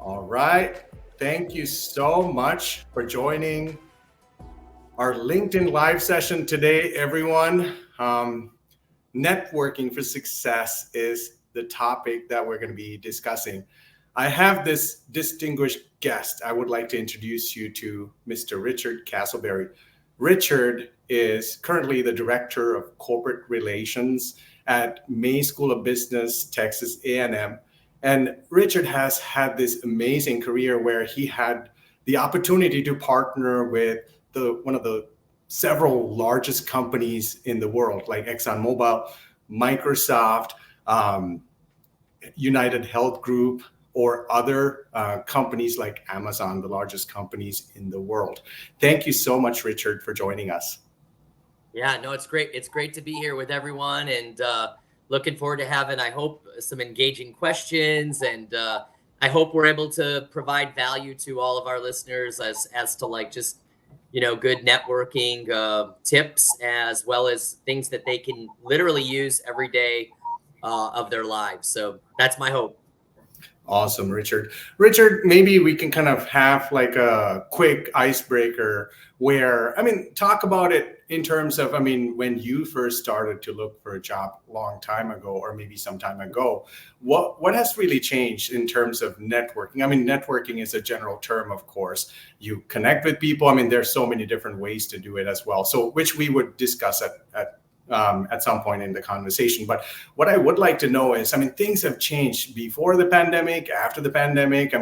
All right. Thank you so much for joining our LinkedIn live session today, everyone. Networking for success is the topic that we're going to be discussing. I have this distinguished guest. I would like to introduce you to Mr. Richard Castleberry. Richard is currently the Director of Corporate Relations at May School of Business, Texas A&M. And Richard has had this amazing career where he had the opportunity to partner with one of the several largest companies in the world, like ExxonMobil, Microsoft, um, United Health Group, or other companies like Amazon, the largest companies in the world. Thank you so much, Richard, for joining us. Yeah, no, it's great. It's great to be here with everyone, and looking forward to having, I hope, some engaging questions, and I hope we're able to provide value to all of our listeners as to like just good networking tips, as well as things that they can literally use every day of their lives. So that's my hope. Awesome, Richard. Richard, maybe we can kind of have like a quick icebreaker where, talk about it in terms of, when you first started to look for a job a long time ago, or maybe some time ago, what has really changed in terms of networking? Networking is a general term, of course. You connect with people. There's so many different ways to do it as well. So, which we would discuss at some point in the conversation. But what I would like to know is, things have changed before the pandemic, after the pandemic.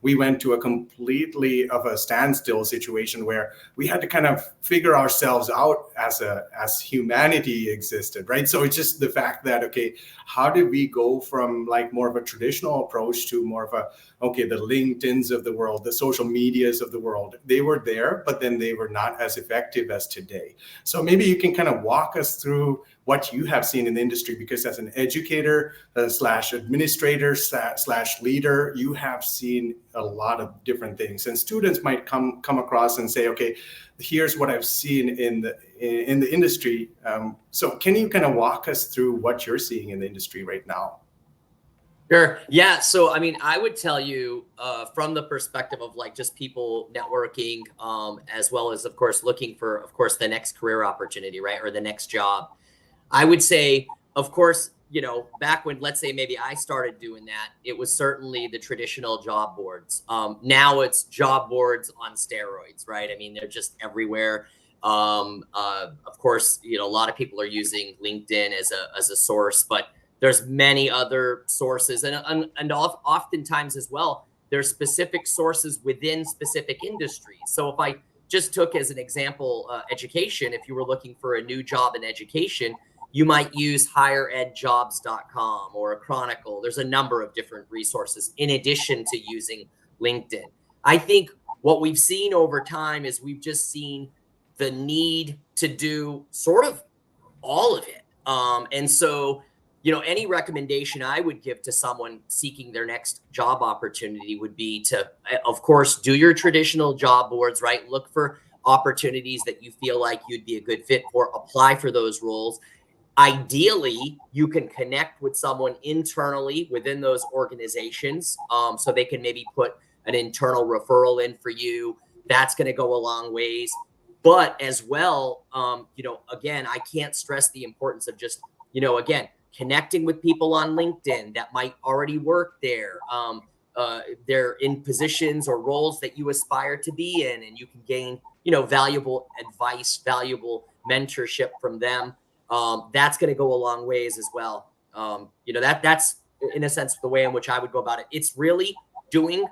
We went to a completely of a standstill situation where we had to kind of figure ourselves out as humanity existed, right? So it's just the fact that, okay, how did we go from like more of a traditional approach to more of a, okay, the LinkedIns of the world, the social medias of the world, they were there, but then they were not as effective as today. So maybe you can kind of walk us through what you have seen in the industry, because as an educator slash administrator slash leader, you have seen a lot of different things, and students might come across and say, okay, here's what I've seen in the industry. So can you kind of walk us through what you're seeing in the industry right now? Sure. Yeah. So, I would tell you from the perspective of like just people networking, as well as, of course, looking for, of course, the next career opportunity, right? Or the next job. I would say, of course, back when, let's say, maybe I started doing that, it was certainly the traditional job boards. Now it's job boards on steroids, right? They're just everywhere. Of course, a lot of people are using LinkedIn as a source, but there's many other sources, and oftentimes as well, there's specific sources within specific industries. So if I just took as an example education, if you were looking for a new job in education, you might use higheredjobs.com or a Chronicle. There's a number of different resources in addition to using LinkedIn. I think what we've seen over time is we've just seen the need to do sort of all of it. And so any recommendation I would give to someone seeking their next job opportunity would be to, of course, do your traditional job boards, right? Look for opportunities that you feel like you'd be a good fit for, apply for those roles. Ideally, you can connect with someone internally within those organizations, so they can maybe put an internal referral in for you. That's going to go a long ways. But as well, again, I can't stress the importance of just, again, connecting with people on LinkedIn that might already work there. They're in positions or roles that you aspire to be in, and you can gain, valuable advice, valuable mentorship from them. That's going to go a long ways as well. That's in a sense the way in which I would go about it. It's really doing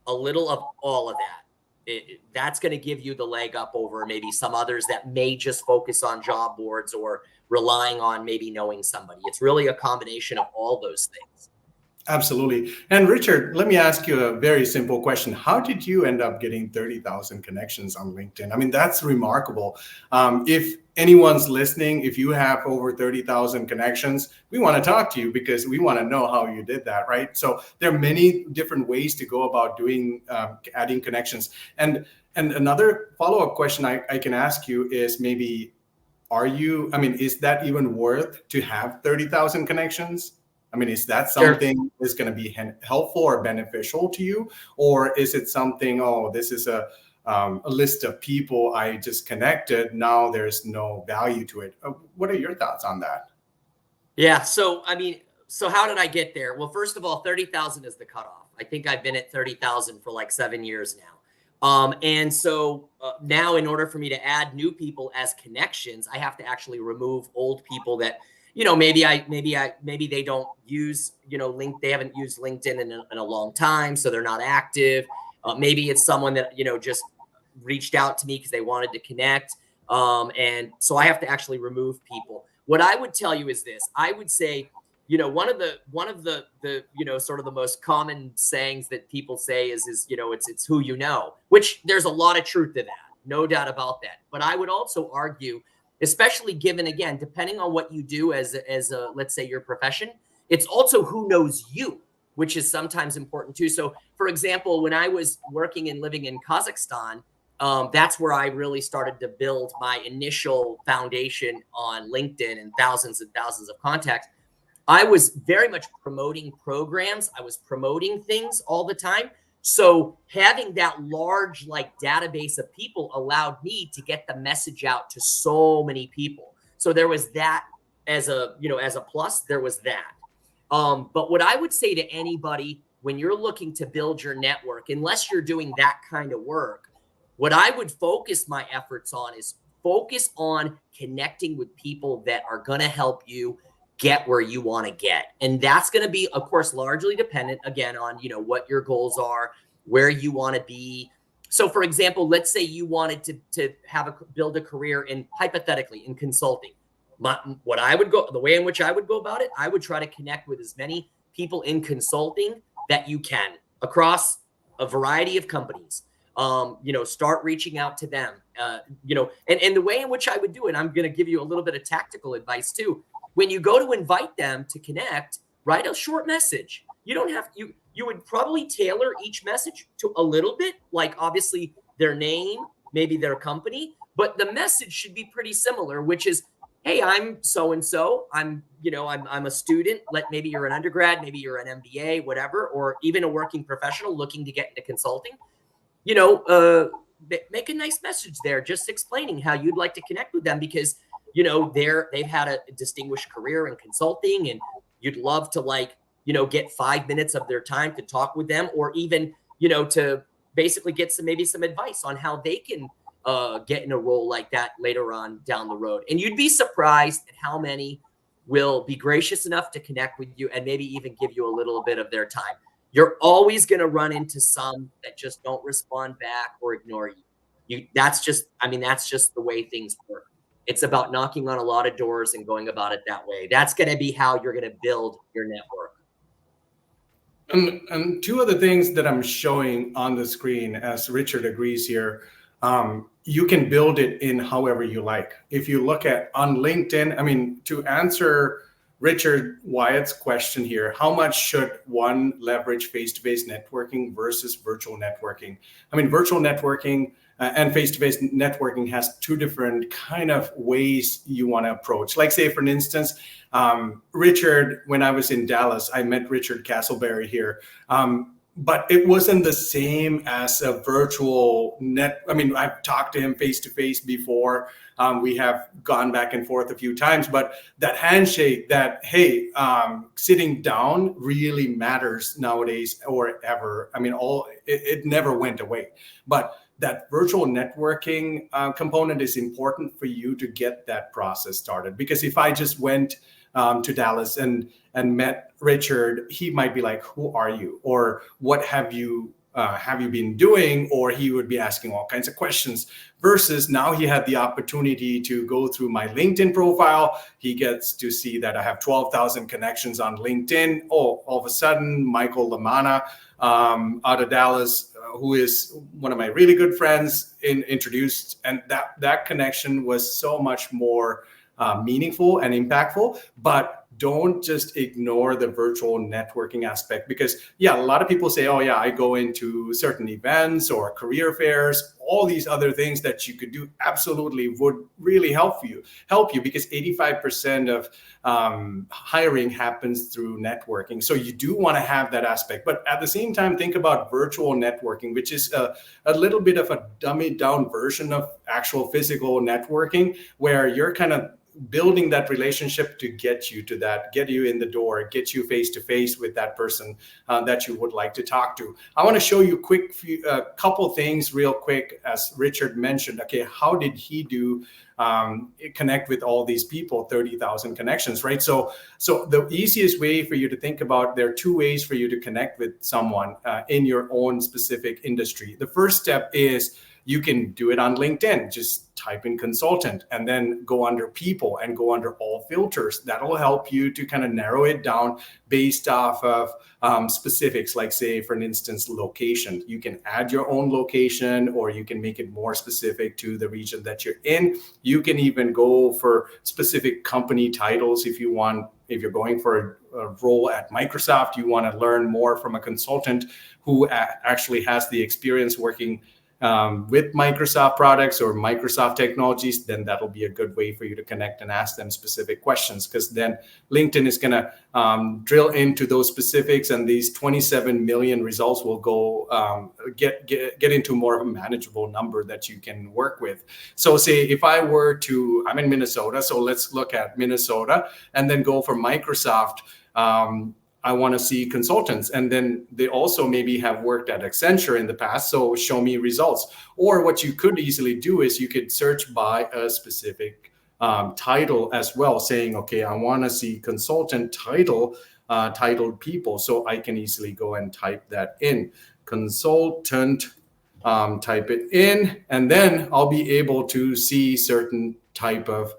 a little of all of that. That's going to give you the leg up over maybe some others that may just focus on job boards or relying on maybe knowing somebody. It's really a combination of all those things. Absolutely. And Richard, let me ask you a very simple question. How did you end up getting 30,000 connections on LinkedIn? That's remarkable. If anyone's listening, if you have over 30,000 connections, we want to talk to you because we want to know how you did that, right? So there are many different ways to go about doing adding connections. And another follow-up question I can ask you is maybe, is that even worth to have 30,000 connections? I mean, is that Sure. something that's going to be helpful or beneficial to you? Or is it something, oh, this is a list of people I just connected, now there's no value to it? What are your thoughts on that? Yeah. So, I mean, so how did I get there? Well, first of all, 30,000 is the cutoff. I think I've been at 30,000 for like 7 years now. And so now, in order for me to add new people as connections, I have to actually remove old people that, maybe they don't use, they haven't used LinkedIn in a long time, so they're not active. Maybe it's someone that, just reached out to me because they wanted to connect. And so I have to actually remove people. What I would tell you is this: I would say, one of the sort of the most common sayings that people say is it's who you know, which there's a lot of truth to that, no doubt about that. But I would also argue, especially given, again, depending on what you do as a, let's say, your profession, it's also who knows you, which is sometimes important too. So, for example, when I was working and living in Kazakhstan, that's where I really started to build my initial foundation on LinkedIn and thousands of contacts. I was very much promoting programs. I was promoting things all the time. So having that large database of people allowed me to get the message out to so many people. So there was that as a plus. There was that. But what I would say to anybody when you're looking to build your network, unless you're doing that kind of work, what I would focus my efforts on is focus on connecting with people that are going to help you get where you want to get. And that's going to be, of course, largely dependent, again, on, what your goals are, where you want to be. So, for example, let's say you wanted to build a career hypothetically, in consulting. The way in which I would go about it, I would try to connect with as many people in consulting that you can across a variety of companies. Start reaching out to them, and the way in which I would do it, I'm going to give you a little bit of tactical advice too. When you go to invite them to connect, write a short message. You don't have, you would probably tailor each message to a little bit, like obviously their name, maybe their company, but the message should be pretty similar, which is, hey, I'm so-and-so. I'm a student. Maybe you're an undergrad, maybe you're an MBA, whatever, or even a working professional looking to get into consulting. Make a nice message there, just explaining how you'd like to connect with them because, they've had a distinguished career in consulting and you'd love to get 5 minutes of their time to talk with them, or even, to basically get some advice on how they can get in a role like that later on down the road. And you'd be surprised at how many will be gracious enough to connect with you and maybe even give you a little bit of their time. You're always going to run into some that just don't respond back or ignore you. That's just the way things work. It's about knocking on a lot of doors and going about it that way. That's going to be how you're going to build your network. And two other things that I'm showing on the screen, as Richard agrees here, you can build it in however you like. If you look at on LinkedIn, I mean, to answer Richard Wyatt's question here, how much should one leverage face-to-face networking versus virtual networking? I mean, virtual networking and face-to-face networking has two different kind of ways you want to approach. Like, say, for instance, Richard, when I was in Dallas, I met Richard Castleberry here. But it wasn't the same as a virtual net. I mean, I've talked to him face to face before. We have gone back and forth a few times, but that handshake, that, hey, sitting down really matters nowadays or ever. I mean, it never went away. But that virtual networking component is important for you to get that process started. Because if I just went to Dallas and met Richard, he might be like, "Who are you?" or "What have you been doing?" Or he would be asking all kinds of questions. Versus now he had the opportunity to go through my LinkedIn profile. He gets to see that I have 12,000 connections on LinkedIn. Oh, all of a sudden, Michael Lamana out of Dallas, who is one of my really good friends, introduced, and that connection was so much more meaningful and impactful. But don't just ignore the virtual networking aspect, because yeah, a lot of people say, oh yeah, I go into certain events or career fairs, all these other things that you could do absolutely would really help you because 85% of hiring happens through networking. So you do want to have that aspect, but at the same time, think about virtual networking, which is a little bit of a dummied down version of actual physical networking, where you're kind of building that relationship to get you to that, get you in the door, get you face to face with that person that you would like to talk to. I want to show you a couple things real quick, as Richard mentioned. Okay, how did he do connect with all these people? 30,000 connections, right? So the easiest way for you to think about, there are two ways for you to connect with someone in your own specific industry. The first step is you can do it on LinkedIn. Just type in consultant and then go under people and go under all filters. That'll help you to kind of narrow it down based off of specifics, like say, for instance, location. You can add your own location, or you can make it more specific to the region that you're in. You can even go for specific company titles if you want. If you're going for a role at Microsoft, you want to learn more from a consultant who actually has the experience working with Microsoft products or Microsoft technologies, then that'll be a good way for you to connect and ask them specific questions, because then LinkedIn is going to drill into those specifics, and these 27 million results will go get into more of a manageable number that you can work with. So say if I'm in Minnesota, so let's look at Minnesota and then go for Microsoft. I want to see consultants, and then they also maybe have worked at Accenture in the past, so show me results. Or what you could easily do is you could search by a specific title as well, saying, okay, I want to see consultant titled people. So I can easily go and type that in, consultant, type it in, and then I'll be able to see certain type of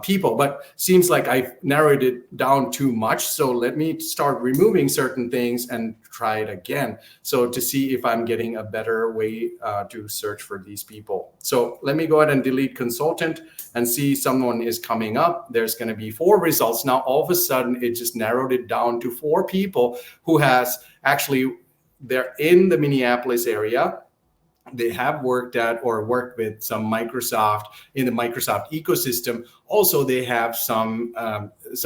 people. But seems like I've narrowed it down too much. So let me start removing certain things and try it again. So to see if I'm getting a better way to search for these people. So let me go ahead and delete consultant and see someone is coming up. There's going to be 4 results. Now, all of a sudden, it just narrowed it down to 4 people who they're in the Minneapolis area. They have worked with some Microsoft in the Microsoft ecosystem. Also, they have some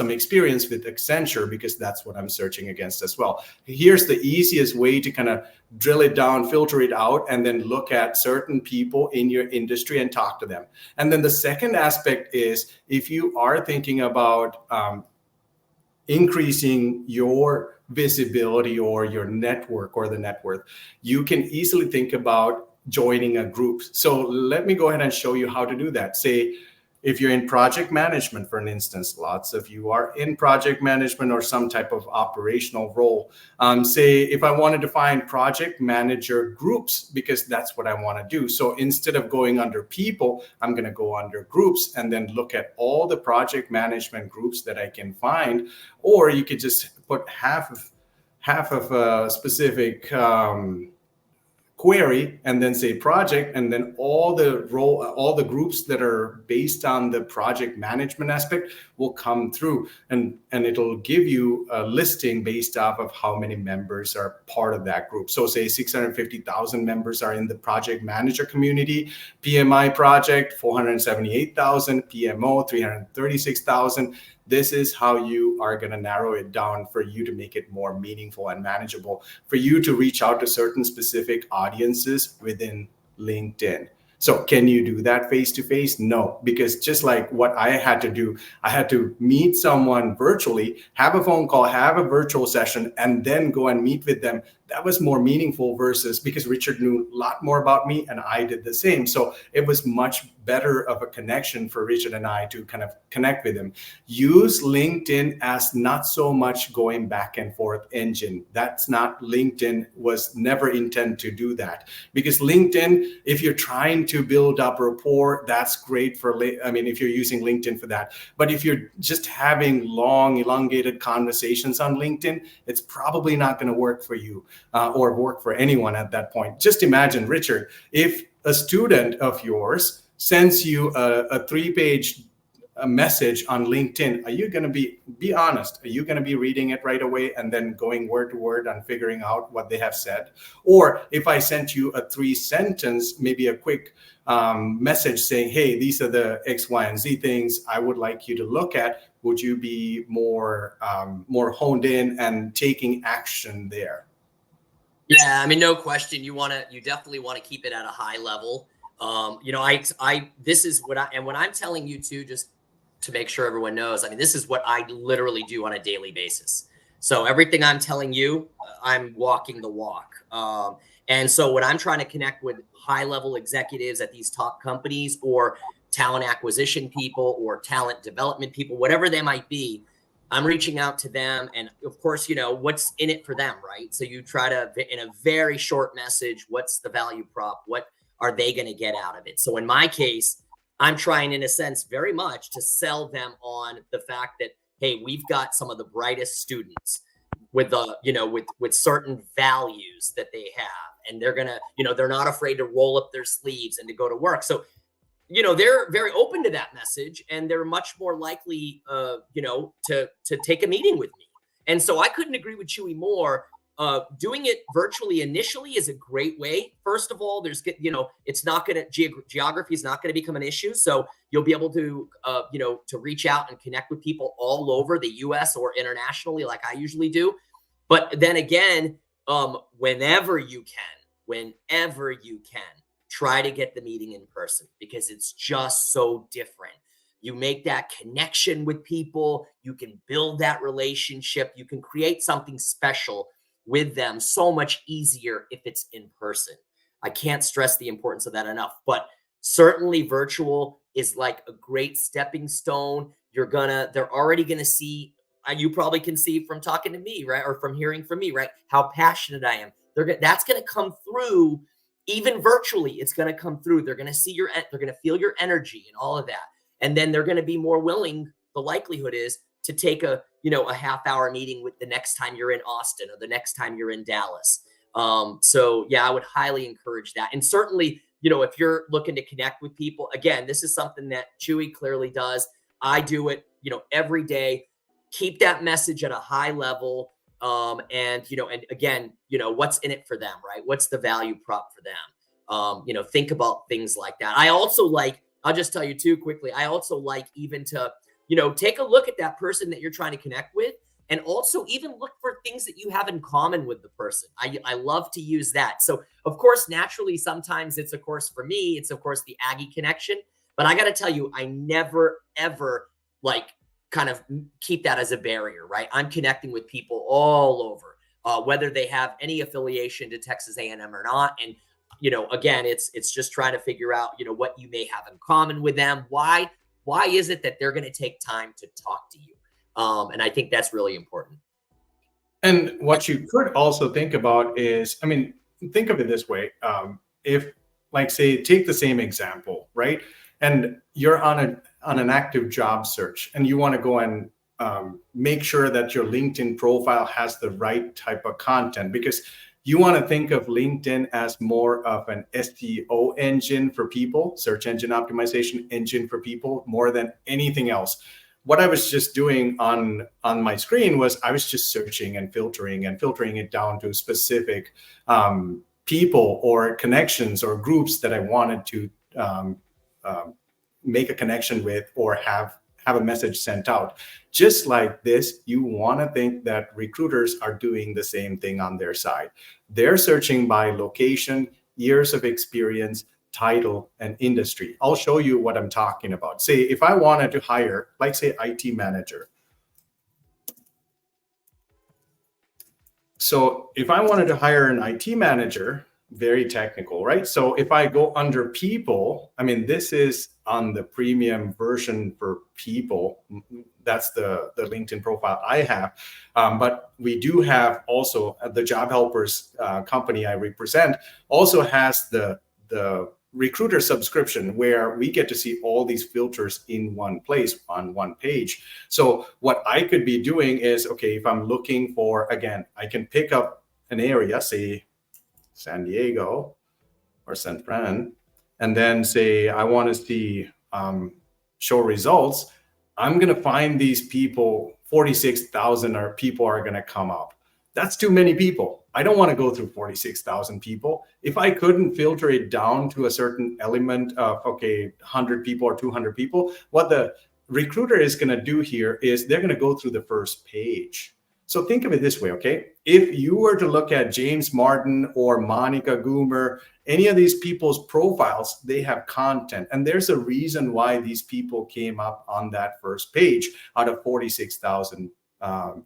experience with Accenture, because that's what I'm searching against as well. Here's the easiest way to kind of drill it down, filter it out, and then look at certain people in your industry and talk to them. And then the second aspect is, if you are thinking about increasing your visibility or your network or the net worth, you can easily think about joining a group. So let me go ahead and show you how to do that. Say, if you're in project management, for an instance, lots of you are in project management or some type of operational role. Say, if I wanted to find project manager groups, because that's what I want to do. So instead of going under people, I'm going to go under groups and then look at all the project management groups that I can find. Or you could just put half of a specific query and then say project, and then all the groups that are based on the project management aspect will come through, and it'll give you a listing based off of how many members are part of that group. So say 650,000 members are in the project manager community, PMI project 478,000, PMO 336,000. This is how you are going to narrow it down for you to make it more meaningful and manageable, for you to reach out to certain specific audiences within LinkedIn. So can you do that face to face? No, because just like what I had to do, I had to meet someone virtually, have a phone call, have a virtual session, and then go and meet with them. That was more meaningful, versus because Richard knew a lot more about me and I did the same. So it was much better of a connection for Richard and I to kind of connect with him. Use LinkedIn as not so much going back and forth engine. That's not, LinkedIn was never intended to do that. Because LinkedIn, if you're trying to build up rapport, that's great if you're using LinkedIn for that. But if you're just having long, elongated conversations on LinkedIn, it's probably not going to work for you. Or work for anyone at that point. Just imagine, Richard, if a student of yours sends you a 3-page a message on LinkedIn, are you going to be honest? Are you going to be reading it right away and then going word to word and figuring out what they have said? Or if I sent you a 3-sentence, maybe a quick message saying, hey, these are the X, Y, and Z things I would like you to look at, would you be more honed in and taking action there? Yeah, I mean, no question. You definitely want to keep it at a high level. This is what and when I'm telling you to, just to make sure everyone knows, I mean, this is what I literally do on a daily basis. So everything I'm telling you, I'm walking the walk. And so when I'm trying to connect with high level executives at these top companies, or talent acquisition people, or talent development people, whatever they might be, I'm reaching out to them. And of course, what's in it for them, right? So you try to, in a very short message, what's the value prop? What are they going to get out of it? So in my case, I'm trying, in a sense, very much to sell them on the fact that, hey, we've got some of the brightest students with with certain values that they have. And they're going to, they're not afraid to roll up their sleeves and to go to work. So they're very open to that message, and they're much more likely, to take a meeting with me. And so I couldn't agree with Chewy more. Doing it virtually initially is a great way. First of all, it's not going to, geography is not going to become an issue. So you'll be able to, to reach out and connect with people all over the US or internationally, like I usually do. But then again, whenever you can, try to get the meeting in person, because it's just so different. You make that connection with people, you can build that relationship, you can create something special with them so much easier if it's in person. I can't stress the importance of that enough, but certainly virtual is like a great stepping stone. They're already going to see, you probably can see from talking to me, right? Or from hearing from me, right? How passionate I am. That's going to come through. Even virtually, it's going to come through. They're going to see they're going to feel your energy and all of that. And then they're going to be more willing, the likelihood is, to take a half-hour meeting with the next time you're in Austin or the next time you're in Dallas. So yeah, I would highly encourage that. And certainly, if you're looking to connect with people, again, this is something that Chewy clearly does. I do it, every day. Keep that message at a high level. And again, what's in it for them, right? What's the value prop for them? Think about things like that. I'll just tell you too quickly, I also like even to, take a look at that person that you're trying to connect with, and also even look for things that you have in common with the person. I love to use that. So of course, naturally, sometimes it's, of course, for me, it's of course the Aggie connection, but I got to tell you, I never, ever kind of keep that as a barrier, right? I'm connecting with people all over, whether they have any affiliation to Texas A&M or not. And, again, it's just trying to figure out, what you may have in common with them. Why is it that they're going to take time to talk to you? And I think that's really important. And what you could also think about is, I mean, think of it this way. If, like, say, take the same example, right? And you're on an active job search, and you want to go and make sure that your LinkedIn profile has the right type of content, because you want to think of LinkedIn as more of an SEO engine for people, search engine optimization engine for people, more than anything else. What I was just doing on my screen was I was just searching and filtering it down to specific people or connections or groups that I wanted to make a connection with or have a message sent out. Just like this, you want to think that recruiters are doing the same thing on their side. They're searching by location, years of experience, title, and industry. I'll show you what I'm talking about. Say, if I wanted to hire, like, say, IT manager. So if I wanted to hire an IT manager, very technical, right? So if I go under people, I mean, this is on the premium version for people. That's the LinkedIn profile I have. But we do have also the Job Helpers company I represent also has the recruiter subscription, where we get to see all these filters in one place on one page. So what I could be doing is, okay, if I'm looking for, again, I can pick up an area, say San Diego or San Fran, and then say I want to see show results. I'm going to find these people, 46,000 people are going to come up. That's too many people. I don't want to go through 46,000 people. If I couldn't filter it down to a certain element of, okay, 100 people or 200 people, what the recruiter is going to do here is they're going to go through the first page. So think of it this way, okay? If you were to look at James Martin or Monica Goomer, any of these people's profiles, they have content. And there's a reason why these people came up on that first page out of 46,000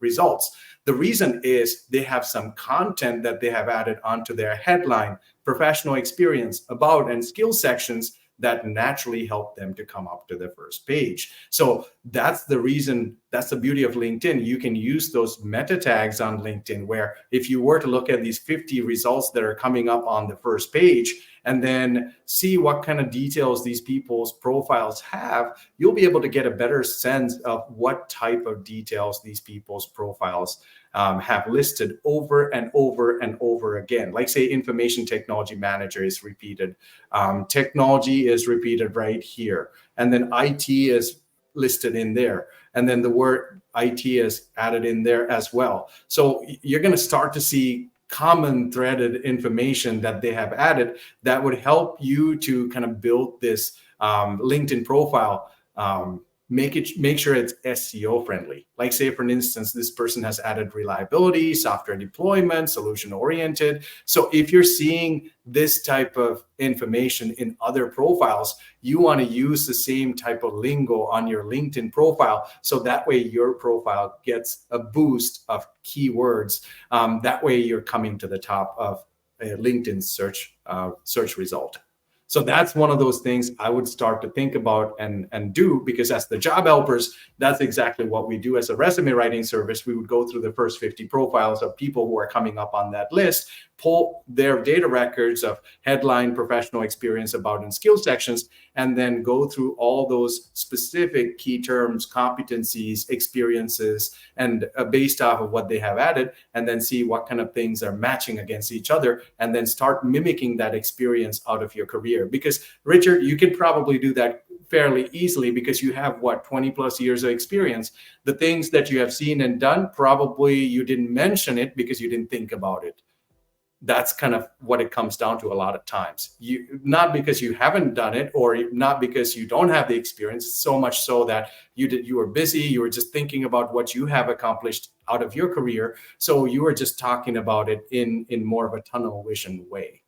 results. The reason is they have some content that they have added onto their headline, professional experience, about, and skill sections that naturally help them to come up to the first page. So that's the reason, that's the beauty of LinkedIn. You can use those meta tags on LinkedIn, where if you were to look at these 50 results that are coming up on the first page and then see what kind of details these people's profiles have, you'll be able to get a better sense of what type of details these people's profiles have listed over and over and over again. Like, say, information technology manager is repeated, technology is repeated right here, and then IT is listed in there, and then the word IT is added in there as well. So you're going to start to see common threaded information that they have added that would help you to kind of build this LinkedIn profile. Make sure it's SEO friendly. Like, say, for instance, this person has added reliability, software deployment, solution oriented. So if you're seeing this type of information in other profiles, you want to use the same type of lingo on your LinkedIn profile. So that way your profile gets a boost of keywords. That way you're coming to the top of a LinkedIn search result. So that's one of those things I would start to think about and do, because as the job helpers, that's exactly what we do as a resume writing service. We would go through the first 50 profiles of people who are coming up on that list, pull their data records of headline, professional experience, about, and skill sections, and then go through all those specific key terms, competencies, experiences, and based off of what they have added, and then see what kind of things are matching against each other, and then start mimicking that experience out of your career. Because, Richard, you could probably do that fairly easily because you have 20 plus years of experience. The things that you have seen and done, probably you didn't mention it because you didn't think about it. That's kind of what it comes down to a lot of times. Not because you haven't done it, or not because you don't have the experience, so much so that you were busy, you were just thinking about what you have accomplished out of your career. So you were just talking about it in more of a tunnel vision way,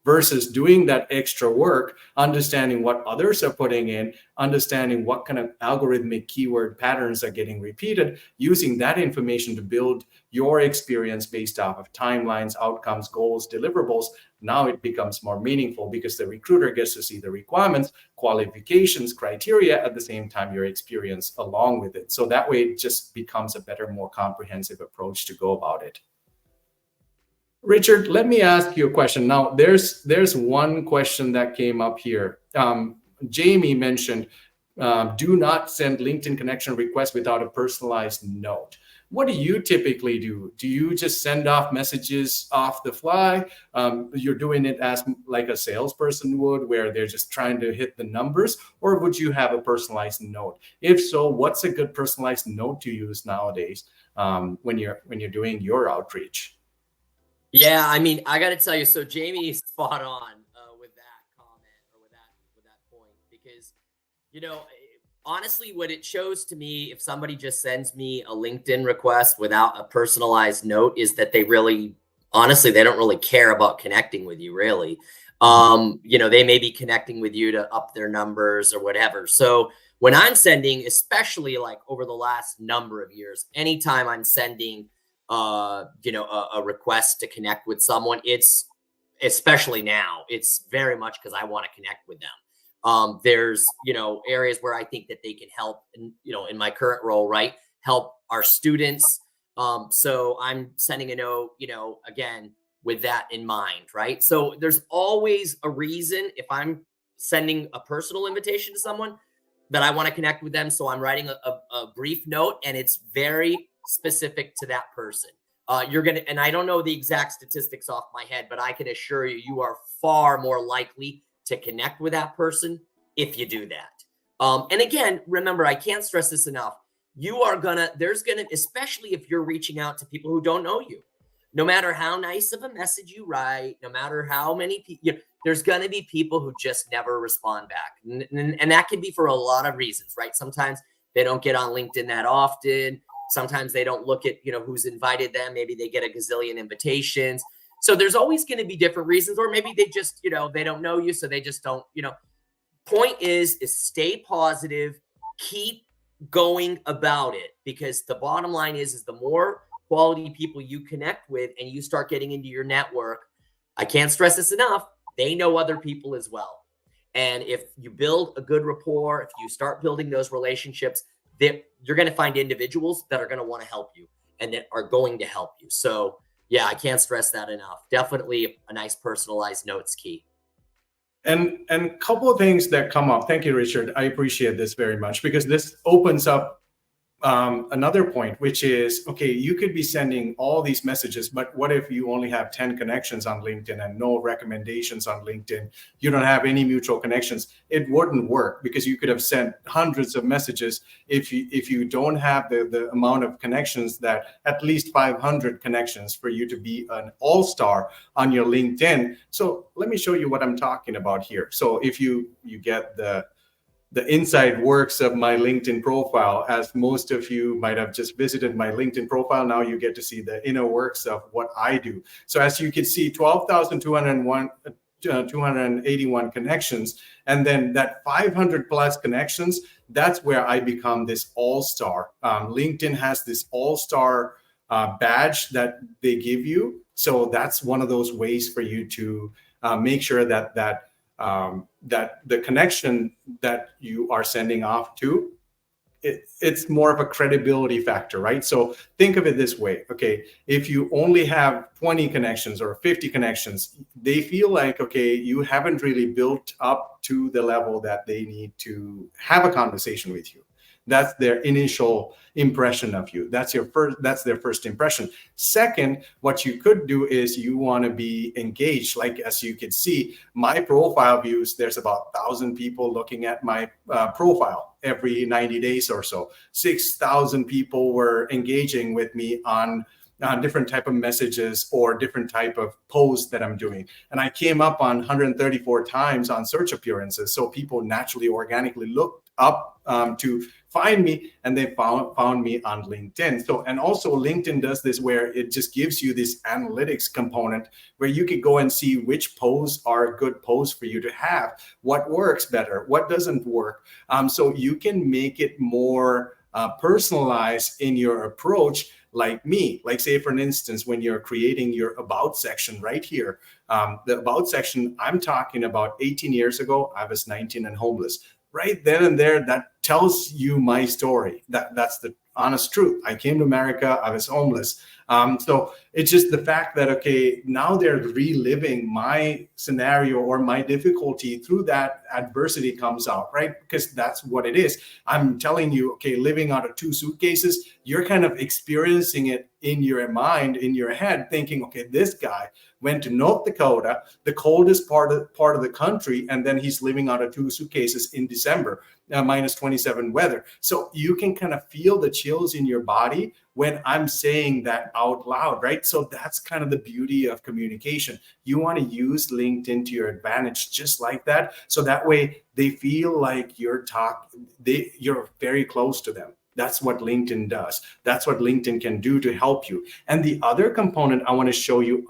versus doing that extra work, understanding what others are putting in, understanding what kind of algorithmic keyword patterns are getting repeated, using that information to build your experience based off of timelines, outcomes, goals, deliverables. Now it becomes more meaningful because the recruiter gets to see the requirements, qualifications, criteria, at the same time your experience along with it. So that way it just becomes a better, more comprehensive approach to go about it. Richard, let me ask you a question. Now, there's one question that came up here. Jamie mentioned, do not send LinkedIn connection requests without a personalized note. What do you typically do? Do you just send off messages off the fly? You're doing it as like a salesperson would, where they're just trying to hit the numbers, or would you have a personalized note? If so, what's a good personalized note to use nowadays when you're doing your outreach? Yeah, I mean, I got to tell you, so Jamie's spot on with that comment, or with that point, because, honestly, what it shows to me, if somebody just sends me a LinkedIn request without a personalized note, is that they really, honestly, they don't really care about connecting with you, really. They may be connecting with you to up their numbers or whatever. So when I'm sending, especially like over the last number of years, anytime I'm sending a request to connect with someone, it's, especially now, it's very much because I want to connect with them. There's, areas where I think that they can help, in my current role, right, help our students. So I'm sending a note, again, with that in mind, right? So there's always a reason, if I'm sending a personal invitation to someone, that I want to connect with them. So I'm writing a brief note, and it's very specific to that person. And I don't know the exact statistics off my head, but I can assure you, you are far more likely to connect with that person if you do that. And again, remember, I can't stress this enough. Especially if you're reaching out to people who don't know you, no matter how nice of a message you write, no matter how many people, there's going to be people who just never respond back. And that can be for a lot of reasons, right? Sometimes they don't get on LinkedIn that often. Sometimes they don't look at, who's invited them. Maybe they get a gazillion invitations. So there's always going to be different reasons, or maybe they just, they don't know you. So they just don't, point is stay positive, keep going about it, because the bottom line is the more quality people you connect with and you start getting into your network, I can't stress this enough, they know other people as well. And if you build a good rapport, if you start building those relationships, that you're going to find individuals that are going to want to help you and that are going to help you. So yeah, I can't stress that enough. Definitely a nice personalized note's key. And a couple of things that come up. Thank you, Richard. I appreciate this very much, because this opens up another point, which is, okay, you could be sending all these messages, but what if you only have 10 connections on LinkedIn and no recommendations on LinkedIn? You don't have any mutual connections. It wouldn't work, because you could have sent hundreds of messages. If you don't have the amount of connections, that at least 500 connections for you to be an all-star on your LinkedIn. So let me show you what I'm talking about here. So if you get the inside works of my LinkedIn profile, as most of you might have just visited my LinkedIn profile. Now you get to see the inner works of what I do. So as you can see, 12,281 connections, and then that 500 plus connections, that's where I become this all-star. LinkedIn has this all-star badge that they give you. So that's one of those ways for you to make sure that the connection that you are sending off to, it's more of a credibility factor, right? So think of it this way. Okay, if you only have 20 connections or 50 connections, they feel like, okay, you haven't really built up to the level that they need to have a conversation with you. That's their initial impression of you. That's their first impression. Second, what you could do is you want to be engaged. Like, as you can see, my profile views, there's about 1,000 people looking at my profile every 90 days or so. 6,000 people were engaging with me on different type of messages or different type of posts that I'm doing. And I came up on 134 times on search appearances. So people naturally, organically looked up to find me, and they found me on LinkedIn. So, and also LinkedIn does this where it just gives you this analytics component where you could go and see which posts are good posts for you to have, what works better, what doesn't work. So you can make it more personalized in your approach. Like me, like say for instance, when you're creating your about section right here, the about section, I'm talking about 18 years ago, I was 19 and homeless. Right then and there, that tells you my story. That's the honest truth. I came to America, I was homeless. So it's just the fact that, okay, now they're reliving my scenario or my difficulty through that adversity comes out, right? Because that's what it is. I'm telling you, okay, living out of 2 suitcases, you're kind of experiencing it in your mind, in your head, thinking, okay, this guy went to North Dakota, the coldest part of the country, and then he's living out of 2 suitcases in December, minus 27 weather. So you can kind of feel the chills in your body when I'm saying that out loud, right? So that's kind of the beauty of communication. You want to use LinkedIn to your advantage just like that. So that way they feel like you're very close to them. That's what LinkedIn does. That's what LinkedIn can do to help you. And the other component I want to show you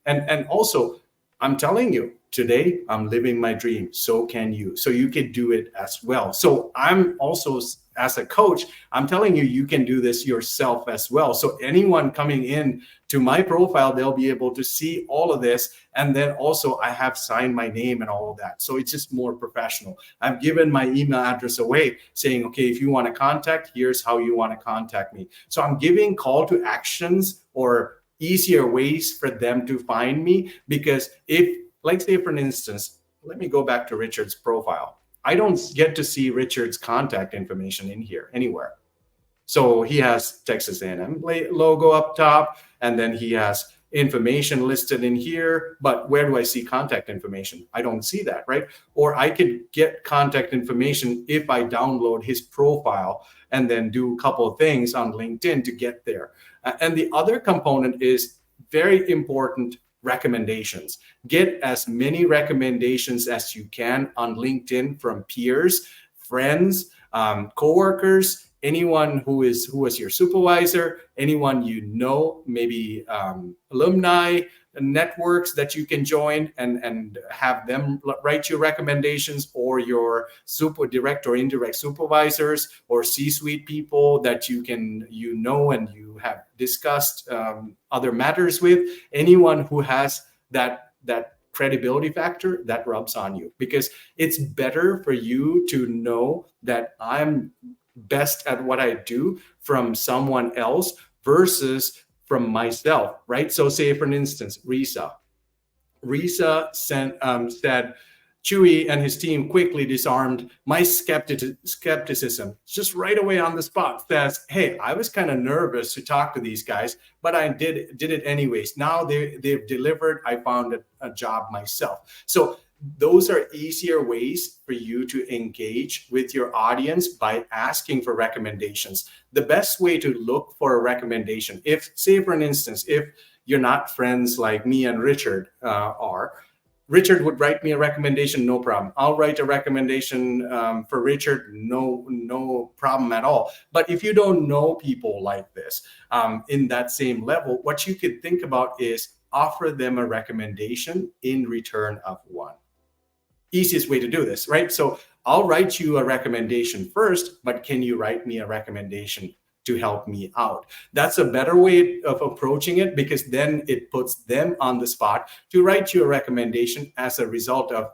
and also, I'm telling you, today I'm living my dream. So can you. So you can do it as well. So I'm also, as a coach, I'm telling you, you can do this yourself as well. So anyone coming in to my profile, they'll be able to see all of this. And then also I have signed my name and all of that. So it's just more professional. I've given my email address away saying, okay, if you want to contact, here's how you want to contact me. So I'm giving call to actions or easier ways for them to find me, because if, like say for instance, let me go back to Richard's profile. I don't get to see Richard's contact information in here anywhere. So he has Texas A&M logo up top, and then he has information listed in here, but where do I see contact information? I don't see that, right? Or I could get contact information if I download his profile and then do a couple of things on LinkedIn to get there. And the other component is very important: recommendations. Get as many recommendations as you can on LinkedIn from peers, friends, coworkers, anyone who was your supervisor, anyone you know, maybe alumni networks that you can join and have them write you recommendations, or your super direct or indirect supervisors or C-suite people that you know and you have discussed other matters with. Anyone who has that credibility factor that rubs on you, because it's better for you to know that I'm best at what I do from someone else versus from myself, right? So say, for instance, Risa said, Chewy and his team quickly disarmed my skepticism. Just right away on the spot says, hey, I was kind of nervous to talk to these guys, but I did it anyways. Now they've delivered. I found a job myself. So those are easier ways for you to engage with your audience by asking for recommendations. The best way to look for a recommendation, if, say, for instance, if you're not friends like me and Richard are, Richard would write me a recommendation, no problem. I'll write a recommendation for Richard, no problem at all. But if you don't know people like this in that same level, what you could think about is offer them a recommendation in return of one. Easiest way to do this, right? So I'll write you a recommendation first, but can you write me a recommendation to help me out? That's a better way of approaching it, because then it puts them on the spot to write you a recommendation as a result of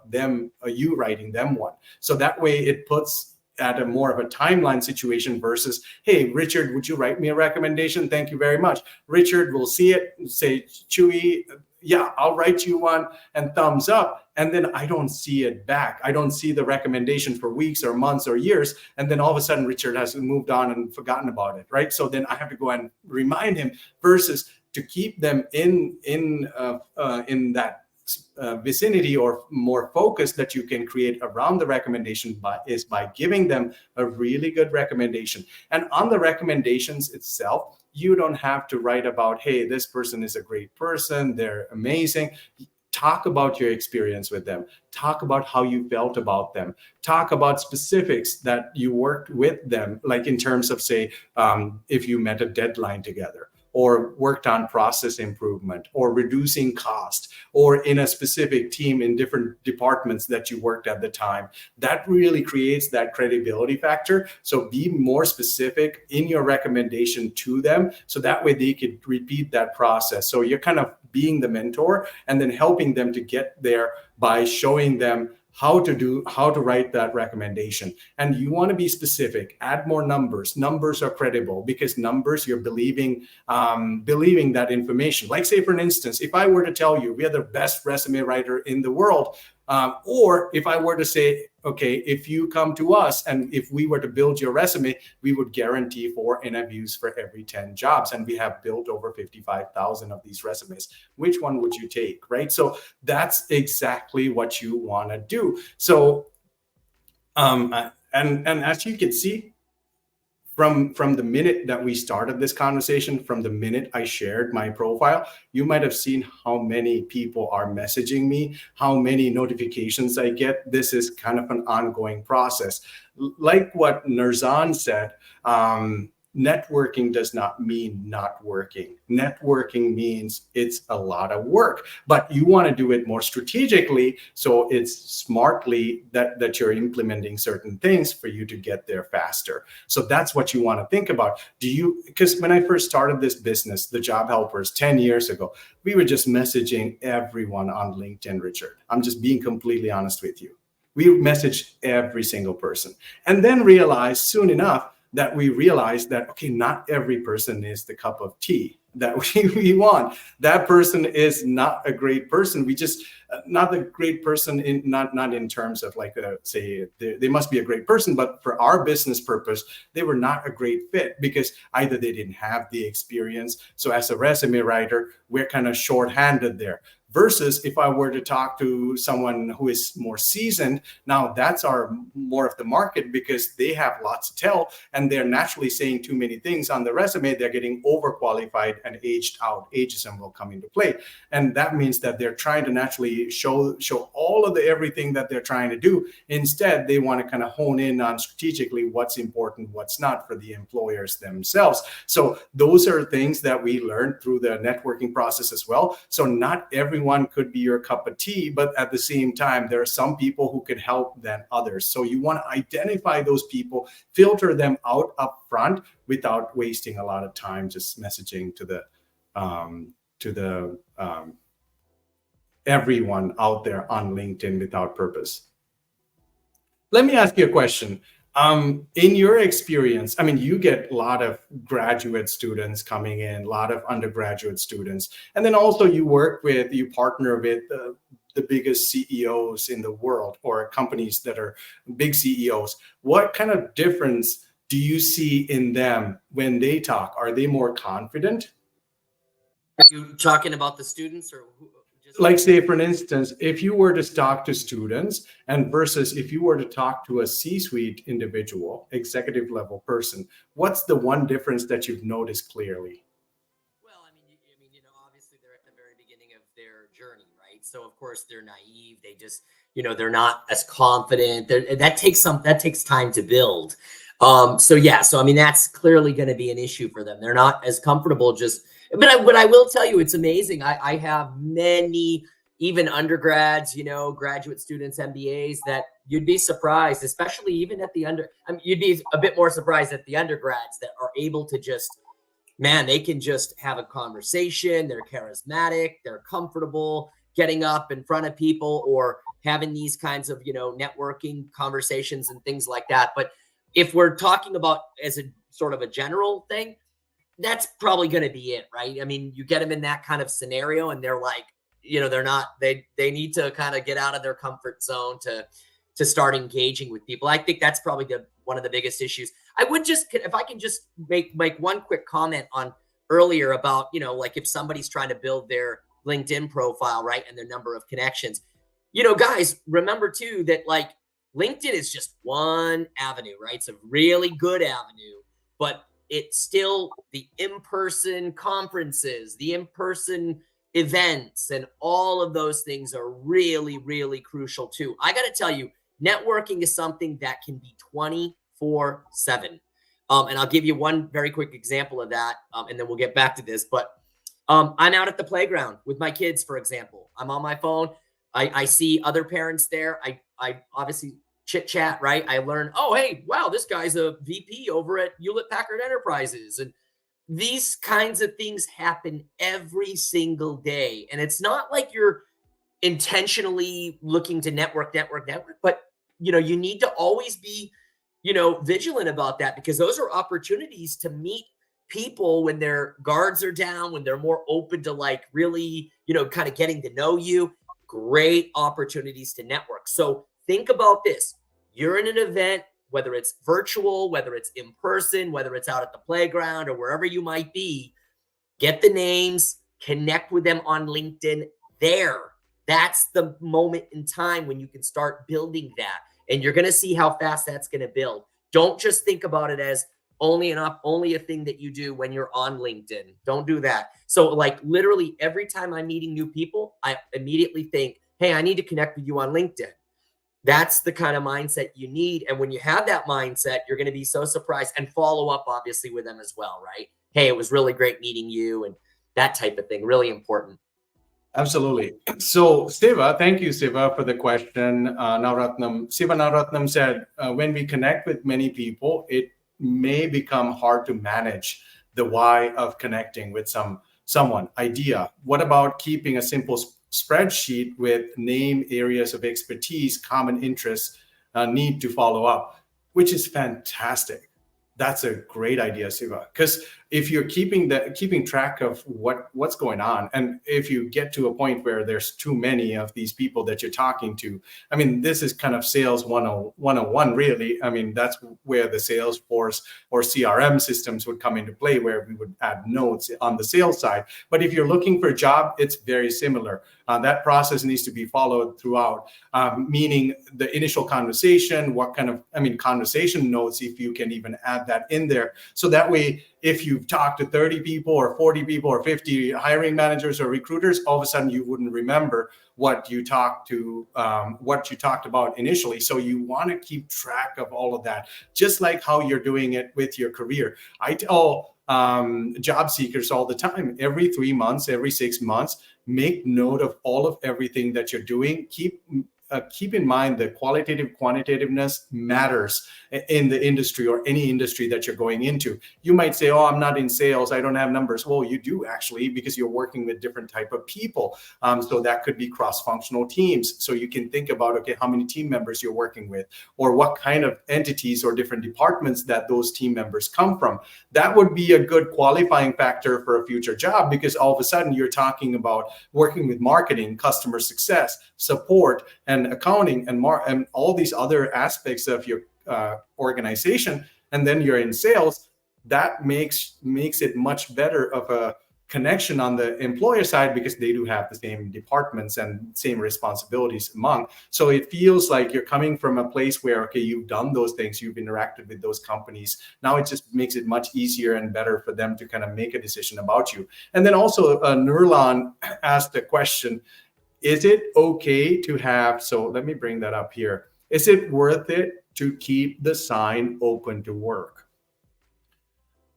you writing them one. So that way it puts at a more of a timeline situation versus, hey, Richard, would you write me a recommendation? Thank you very much. Richard will see it and say, Chewy, yeah, I'll write you one, and thumbs up. And then I don't see it back. I don't see the recommendation for weeks or months or years. And then all of a sudden, Richard has moved on and forgotten about it, right? So then I have to go and remind him, versus to keep them in that vicinity or more focus that you can create around the recommendation by giving them a really good recommendation. And on the recommendations itself, you don't have to write about, hey, this person is a great person, they're amazing. Talk about your experience with them. Talk about how you felt about them. Talk about specifics that you worked with them, like in terms of, say, if you met a deadline together, or worked on process improvement, or reducing cost, or in a specific team in different departments that you worked at the time. That really creates that credibility factor. So be more specific in your recommendation to them, so that way they could repeat that process. So you're kind of being the mentor and then helping them to get there by showing them how to write that recommendation. And you want to be specific, add more numbers. Numbers are credible, because numbers, you're believing that information. Like, say, for instance, if I were to tell you we are the best resume writer in the world, or if I were to say, okay, if you come to us and if we were to build your resume, we would guarantee 4 interviews for every 10 jobs. And we have built over 55,000 of these resumes. Which one would you take, right? So that's exactly what you want to do. So, and as you can see, from the minute that we started this conversation, from the minute I shared my profile, you might have seen how many people are messaging me, how many notifications I get. This is kind of an ongoing process. Like what Nurzan said, networking does not mean not working. Networking means it's a lot of work, but you want to do it more strategically. So it's smartly that you're implementing certain things for you to get there faster. So that's what you want to think about. Because when I first started this business, the Job Helpers 10 years ago, we were just messaging everyone on LinkedIn, Richard. I'm just being completely honest with you. We messaged every single person, and then realized soon enough that okay, not every person is the cup of tea. that we want. That person is not a great person. We just not a great person in not in terms of like say they must be a great person, but for our business purpose, they were not a great fit because either they didn't have the experience. So as a resume writer, we're kind of shorthanded there. Versus if I were to talk to someone who is more seasoned, now that's our more of the market because they have lots to tell and they're naturally saying too many things on the resume. They're getting overqualified and aged out. Ageism will come into play. And that means that they're trying to naturally show all of the everything that they're trying to do. Instead, they want to kind of hone in on strategically what's important, what's not for the employers themselves. So those are things that we learned through the networking process as well. So not everyone could be your cup of tea, but at the same time, there are some people who could help than others. So you want to identify those people, filter them out up front without wasting a lot of time just messaging to the everyone out there on LinkedIn without purpose. Let me ask you a question. In your experience, I mean, you get a lot of graduate students coming in, a lot of undergraduate students, and then also you partner with the biggest CEOs in the world or companies that are big CEOs. What kind of difference do you see in them when they talk? Are they more confident? Are you talking about the students or who? Like say, for instance, if you were to talk to students and versus if you were to talk to a C-suite individual, executive level person, what's the one difference that you've noticed clearly? Well, I mean, obviously they're at the very beginning of their journey, right? So of course they're naive. They just, they're not as confident. That takes time to build. So yeah, so I mean, that's clearly going to be an issue for them. They're not as comfortable but I will tell you, it's amazing. I have many, even undergrads, graduate students, MBAs, that you'd be surprised, especially even at the you'd be a bit more surprised at the undergrads that are able to just, man, they can just have a conversation. They're charismatic. They're comfortable getting up in front of people or having these kinds of, networking conversations and things like that. But if we're talking about as a sort of a general thing, that's probably going to be it, right? I mean, you get them in that kind of scenario and they're like, they're not, they need to kind of get out of their comfort zone to start engaging with people. I think that's probably one of the biggest issues. I would just, if I can just make one quick comment on earlier about, like if somebody's trying to build their LinkedIn profile, right, and their number of connections, guys, remember too that like LinkedIn is just one avenue, right? It's a really good avenue, but it's still the in-person conferences, the in-person events, and all of those things are really, really crucial too. I got to tell you, networking is something that can be 24/7. And I'll give you one very quick example of that, and then we'll get back to this. But I'm out at the playground with my kids, for example. I'm on my phone. I see other parents there. I obviously chit chat, right? I learn, oh, hey, wow, this guy's a VP over at Hewlett Packard Enterprises. And these kinds of things happen every single day. And it's not like you're intentionally looking to network, but you need to always be, vigilant about that, because those are opportunities to meet people when their guards are down, when they're more open to like really, kind of getting to know you. Great opportunities to network. So think about this. You're in an event, whether it's virtual, whether it's in person, whether it's out at the playground or wherever you might be, get the names, connect with them on LinkedIn there. That's the moment in time when you can start building that. And you're going to see how fast that's going to build. Don't just think about it as only a thing that you do when you're on LinkedIn. Don't do that. So like literally every time I'm meeting new people, I immediately think, hey, I need to connect with you on LinkedIn. That's the kind of mindset you need. And when you have that mindset, you're going to be so surprised, and follow up obviously with them as well, right? Hey, it was really great meeting you, and that type of thing. Really important. Absolutely. So Siva, thank you, Siva, for the question. Siva Naratnam said, when we connect with many people, it may become hard to manage the why of connecting with someone. Idea. What about keeping a simple spreadsheet with name, areas of expertise, common interests, need to follow up, which is fantastic. That's a great idea, Siva, because if you're keeping track of what's going on, and if you get to a point where there's too many of these people that you're talking to, I mean, this is kind of sales 101 really. I mean, that's where the Salesforce or CRM systems would come into play, where we would add notes on the sales side. But if you're looking for a job, it's very similar. That process needs to be followed throughout, meaning the initial conversation, what kind of, conversation notes, if you can even add that in there. So that way, if you've talked to 30 people or 40 people or 50 hiring managers or recruiters, all of a sudden you wouldn't remember what you talked about initially. So you want to keep track of all of that, just like how you're doing it with your career. I tell job seekers all the time, every 3 months, every 6 months, make note of all of everything that you're doing. Keep in mind that quantitativeness matters in the industry, or any industry that you're going into. You might say, oh, I'm not in sales, I don't have numbers. Well, you do actually, because you're working with different type of people. So that could be cross-functional teams. So you can think about, okay, how many team members you're working with, or what kind of entities or different departments that those team members come from. That would be a good qualifying factor for a future job, because all of a sudden you're talking about working with marketing, customer success, support, and accounting, and all these other aspects of your organization, and then you're in sales. That makes it much better of a connection on the employer side, because they do have the same departments and same responsibilities among. So it feels like you're coming from a place where, okay, you've done those things, you've interacted with those companies. Now it just makes it much easier and better for them to kind of make a decision about you. And then also Nurlan asked a question, is it okay to have, so let me bring that up here. Is it worth it to keep the sign open to work?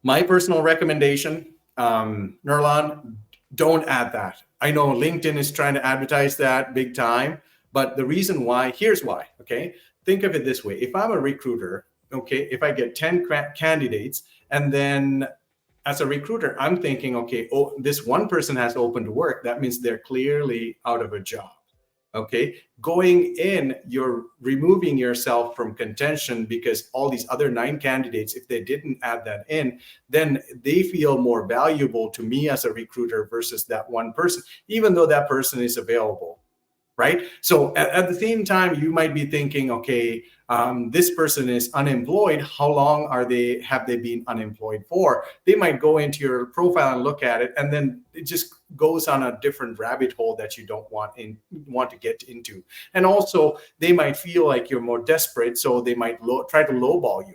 My personal recommendation, Nurlan, don't add that. I know LinkedIn is trying to advertise that big time, but the reason why, here's why, okay? Think of it this way. If I'm a recruiter, okay, if I get 10 candidates, and then as a recruiter, I'm thinking, okay, oh, this one person has open to work. That means they're clearly out of a job. Okay, going in, you're removing yourself from contention, because all these other 9 candidates, if they didn't add that in, then they feel more valuable to me as a recruiter versus that one person, even though that person is available. Right. So at the same time, you might be thinking, okay, this person is unemployed. How long have they been unemployed for? They might go into your profile and look at it, and then it just goes on a different rabbit hole that you don't want to get into. And also, they might feel like you're more desperate, so they might try to lowball you.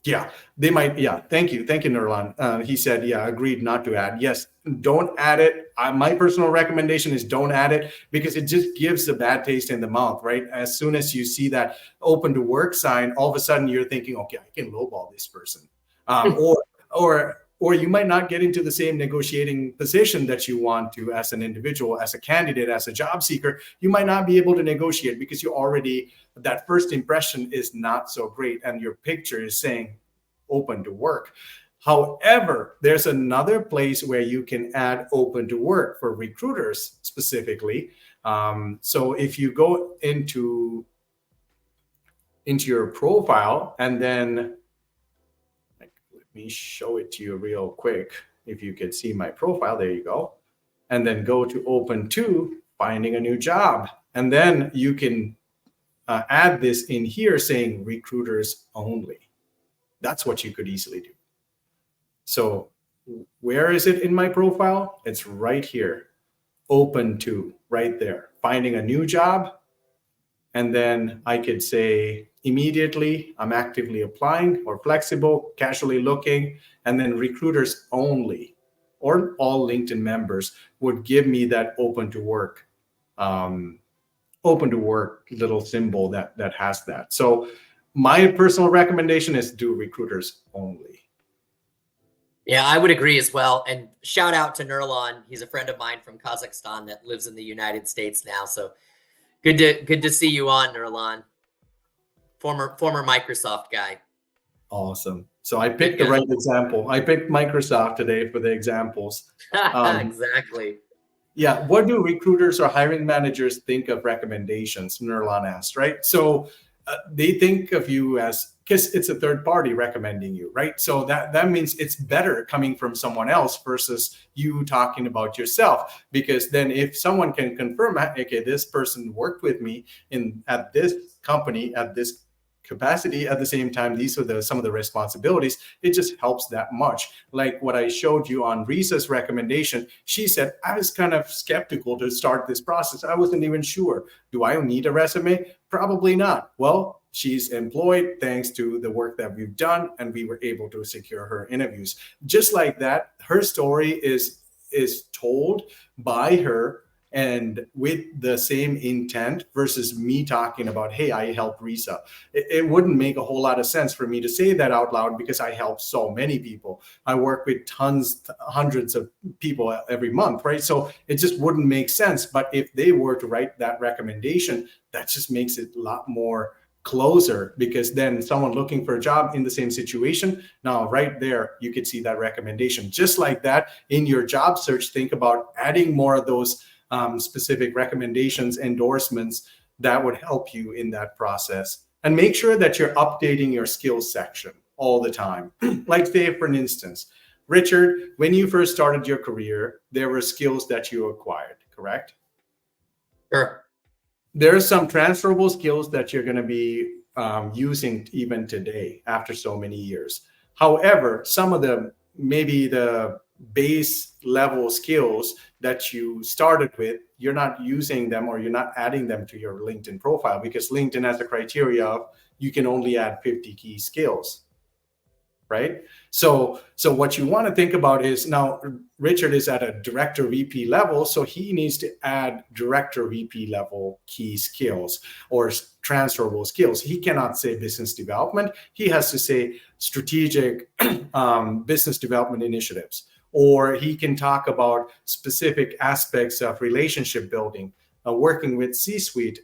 Yeah, they might. Yeah, thank you, Nurlan. He said, yeah, agreed not to add. Yes, don't add it. My personal recommendation is don't add it, because it just gives a bad taste in the mouth, right? As soon as you see that open to work sign, all of a sudden you're thinking, okay, I can lowball this person, or you might not get into the same negotiating position that you want to as an individual, as a candidate, as a job seeker. You might not be able to negotiate, because you already, that first impression is not so great, and your picture is saying open to work. However, there's another place where you can add open to work for recruiters specifically. So if you go into your profile, and then let me show it to you real quick. If you could see my profile, there you go. And then go to open to finding a new job. And then you can add this in here saying recruiters only. That's what you could easily do. So where is it in my profile? It's right here. Open to, right there. Finding a new job. And then I could say immediately, I'm actively applying, or flexible, casually looking, and then recruiters only, or all LinkedIn members would give me that open to work little symbol that has that. So my personal recommendation is do recruiters only. Yeah, I would agree as well. And shout out to Nurlan. He's a friend of mine from Kazakhstan that lives in the United States now. So good to see you on, Nurlan. Former Microsoft guy. Awesome. So I picked the right example. I picked Microsoft today for the examples. Exactly. Yeah. What do recruiters or hiring managers think of recommendations? Nurlan asked, right? So they think of you as, because it's a third party recommending you, right? So that means it's better coming from someone else versus you talking about yourself. Because then if someone can confirm, okay, this person worked with me at this company at this capacity, at the same time these are some of the responsibilities, it just helps that much. Like what I showed you on Risa's recommendation, she said, I was kind of skeptical to start this process. I wasn't even sure, do I need a resume? Probably not. Well, she's employed thanks to the work that we've done, and we were able to secure her interviews. Just like that, her story is told by her and with the same intent versus me talking about, hey, I helped Risa. It wouldn't make a whole lot of sense for me to say that out loud because I help so many people. I work with hundreds of people every month, right? So it just wouldn't make sense. But if they were to write that recommendation, that just makes it a lot more closer, because then someone looking for a job in the same situation, now right there, you could see that recommendation. Just like that, in your job search, think about adding more of those specific recommendations, endorsements that would help you in that process. And make sure that you're updating your skills section all the time. Like say, for instance, Richard, when you first started your career, there were skills that you acquired, correct? Sure. There are some transferable skills that you're going to be using even today after so many years. However, some of them, maybe the base level skills that you started with, you're not using them or you're not adding them to your LinkedIn profile, because LinkedIn has a criteria of you can only add 50 key skills, right? So what you want to think about is, now Richard is at a director VP level, so he needs to add director VP level key skills or transferable skills. He cannot say business development. He has to say strategic business development initiatives. Or he can talk about specific aspects of relationship building, working with C-suite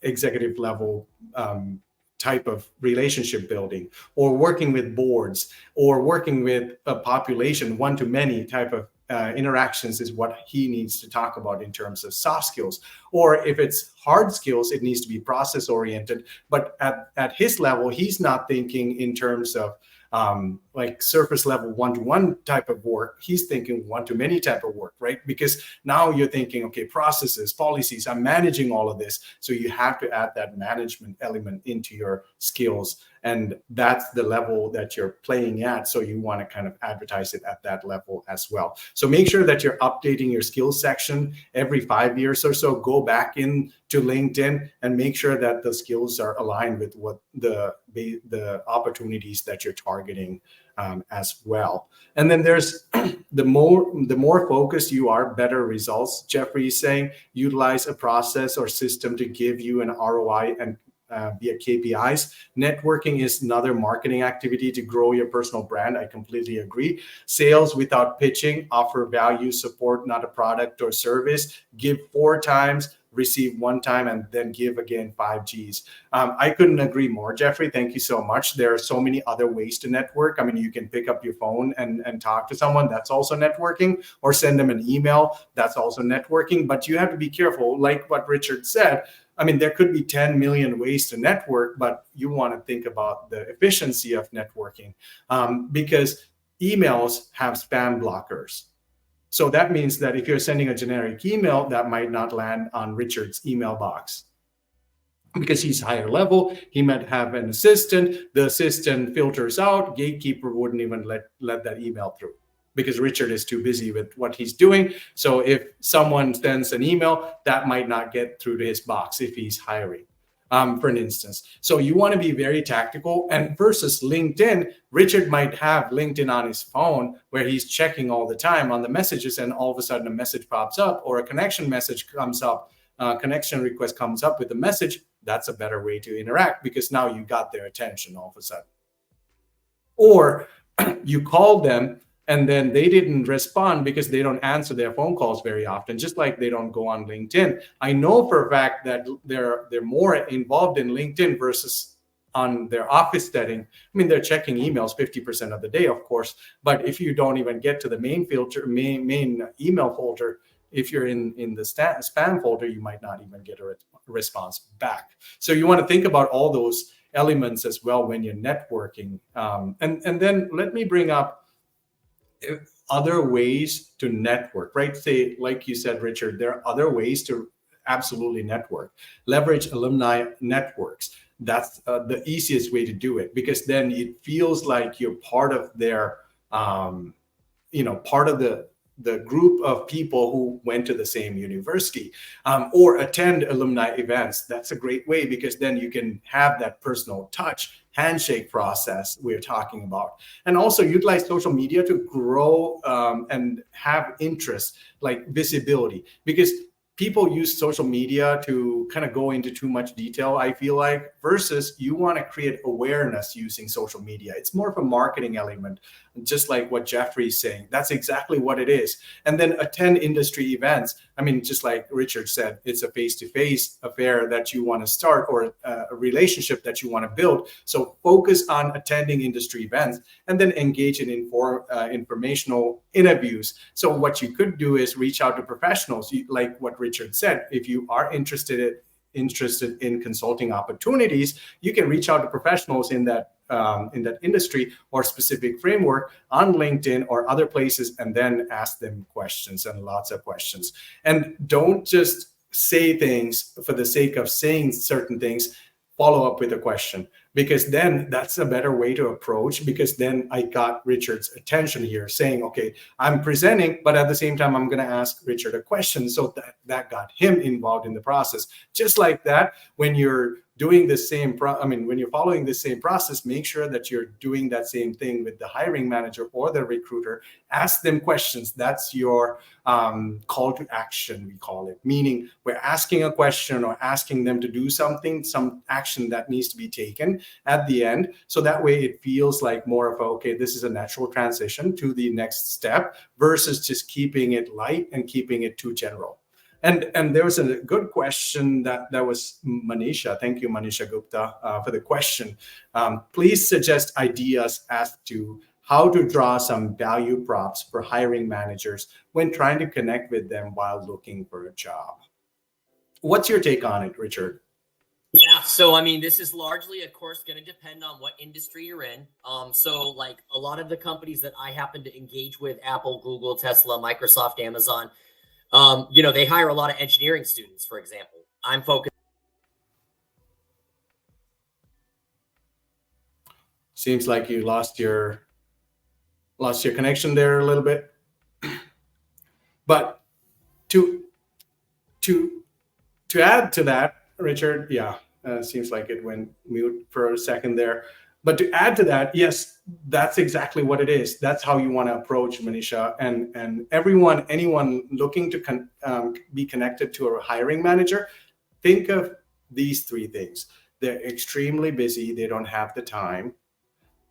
executive level type of relationship building, or working with boards, or working with a population, one-to-many type of interactions is what he needs to talk about in terms of soft skills. Or if it's hard skills, it needs to be process oriented. But at his level, he's not thinking in terms of like surface level one-to-one type of work. He's thinking one-to-many type of work, right? Because now you're thinking, okay, processes, policies, I'm managing all of this. So you have to add that management element into your skills. And that's the level that you're playing at. So you want to kind of advertise it at that level as well. So make sure that you're updating your skills section every 5 years or so. Go back in to LinkedIn and make sure that the skills are aligned with what the opportunities that you're targeting as well. And then there's the more focused you are, better results. Jeffrey is saying utilize a process or system to give you an ROI and via KPIs. Networking is another marketing activity to grow your personal brand. I completely agree. Sales without pitching, offer value, support, not a product or service. Give 4 times, receive 1 time, and then give again 5 Gs. I couldn't agree more, Jeffrey. Thank you so much. There are so many other ways to network. I mean, you can pick up your phone and talk to someone. That's also networking, or send them an email. That's also networking. But you have to be careful, like what Richard said. I mean, there could be 10 million ways to network, but you want to think about the efficiency of networking because emails have spam blockers. So that means that if you're sending a generic email, that might not land on Richard's email box because he's higher level. He might have an assistant. The assistant filters out. Gatekeeper wouldn't even let that email through, because Richard is too busy with what he's doing. So if someone sends an email, that might not get through to his box if he's hiring, for an instance. So you want to be very tactical. And versus LinkedIn, Richard might have LinkedIn on his phone where he's checking all the time on the messages, and all of a sudden a message pops up or a connection message comes up, connection request comes up with a message. That's a better way to interact because now you got their attention all of a sudden. Or you call them and then they didn't respond because they don't answer their phone calls very often, just like they don't go on LinkedIn. I know for a fact that they're more involved in LinkedIn versus on their office setting. I mean, they're checking emails 50% of the day, of course, but if you don't even get to the main filter, main email folder, if you're in the spam folder, you might not even get a response back. So you want to think about all those elements as well when you're networking. And then let me bring up other ways to network, right? Say, like you said, Richard, there are other ways to absolutely network. Leverage alumni networks. That's the easiest way to do it, because then it feels like you're part of their, part of the group of people who went to the same university, or attend alumni events. That's a great way, because then you can have that personal touch, handshake process we're talking about. And also utilize social media to grow and have interest, like visibility, because people use social media to kind of go into too much detail, I feel like, versus you want to create awareness using social media. It's more of a marketing element, just like what Jeffrey's saying. That's exactly what it is. And then attend industry events. I mean, just like Richard said, it's a face-to-face affair that you want to start, or a relationship that you want to build. So focus on attending industry events, and then engage in informational interviews. So what you could do is reach out to professionals, like what Richard said. If you are interested in consulting opportunities, you can reach out to professionals in that industry or specific framework on LinkedIn or other places, and then ask them questions, and lots of questions. And don't just say things for the sake of saying certain things. Follow up with a question, because then that's a better way to approach, because then I got Richard's attention here, saying, okay, I'm presenting, but at the same time, I'm going to ask Richard a question. So that got him involved in the process. Just like that, when you're doing the same, when you're following the same process, make sure that you're doing that same thing with the hiring manager or the recruiter. Ask them questions. That's your call to action, we call it. Meaning we're asking a question or asking them to do something, some action that needs to be taken at the end. So that way it feels like more of a, okay, this is a natural transition to the next step, versus just keeping it light and keeping it too general. And there was a good question that was Manisha. Thank you, Manisha Gupta, for the question. Please suggest ideas as to how to draw some value props for hiring managers when trying to connect with them while looking for a job. What's your take on it, Richard? Yeah, so I mean, this is largely, of course, going to depend on what industry you're in. So like a lot of the companies that I happen to engage with, Apple, Google, Tesla, Microsoft, Amazon, they hire a lot of engineering students, for example. I'm focused. Seems like you lost your connection there a little bit. But to add to that, Richard, yeah, seems like it went mute for a second there. But to add to that, yes, that's exactly what it is. That's how you want to approach Manisha, and anyone looking to be connected to a hiring manager. Think of these three things. They're extremely busy. They don't have the time.